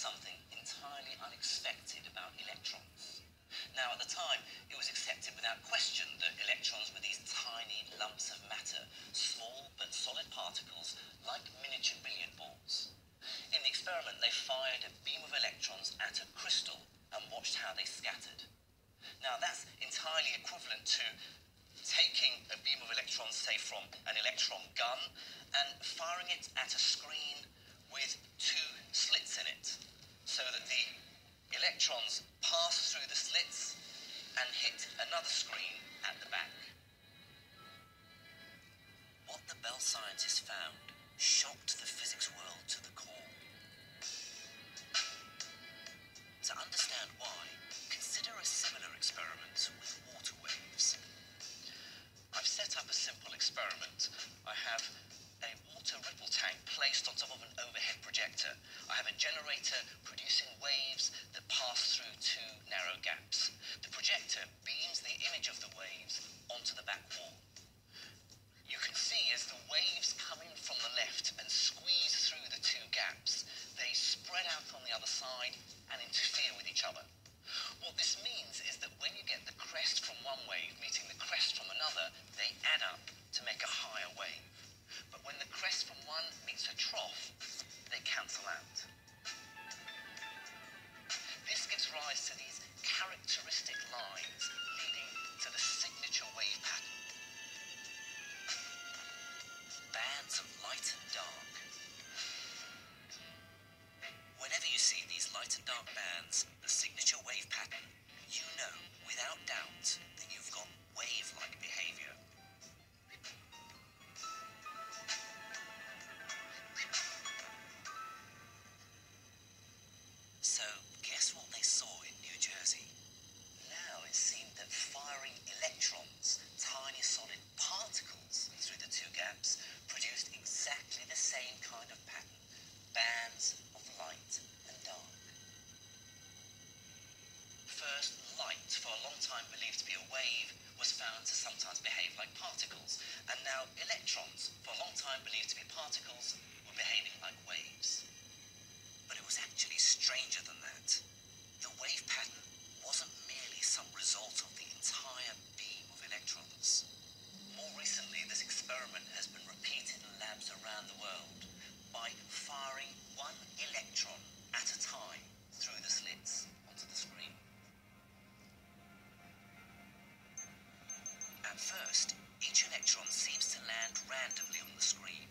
something entirely unexpected about electrons. Now, at the time, it was accepted without question that electrons were these tiny lumps of matter, small but solid particles like miniature billiard balls. In the experiment, they fired a beam of electrons at a crystal and watched how they scattered. Now, that's entirely equivalent to taking a beam of electrons, say from an electron gun, and firing it at a screen with two slits in it, so that the electrons pass through the slits and hit another screen at the back. What the Bell scientists found shocked the physics world to the core. To understand why, consider a similar experiment with water waves. I've set up a simple experiment. I have a water ripple tank placed on top of an overhead projector. I have a generator producing waves that pass through two narrow gaps. The projector beams the image of the waves onto the back wall. You can see as the waves come in from the left and squeeze through the two gaps, they spread out on the other side and interfere with each other. What this means is that when you get the crest from one wave meeting the crest from another, they add up to make a higher wave. But when the crest from one meets a trough, they cancel out. This gives rise to these characteristic lines leading to the signature wave pattern. Bands of light and dark. Whenever you see these light and dark bands, the signature wave pattern, you know without doubt that you've got wave-like behavior. So, guess what they saw in New Jersey? Now it seemed that firing electrons, tiny solid particles, through the two gaps produced exactly the same kind of pattern, bands of light and dark. First, light, for a long time believed to be a wave, was found to sometimes behave like particles, and now electrons, for a long time believed to be particles, were behaving like waves. But it was actually stranger than that. The wave pattern wasn't merely some result of the entire beam of electrons. More recently, this experiment has been repeated in labs around the world by firing one electron at a time through the slits onto the screen. At first, each electron seems to land randomly on the screen.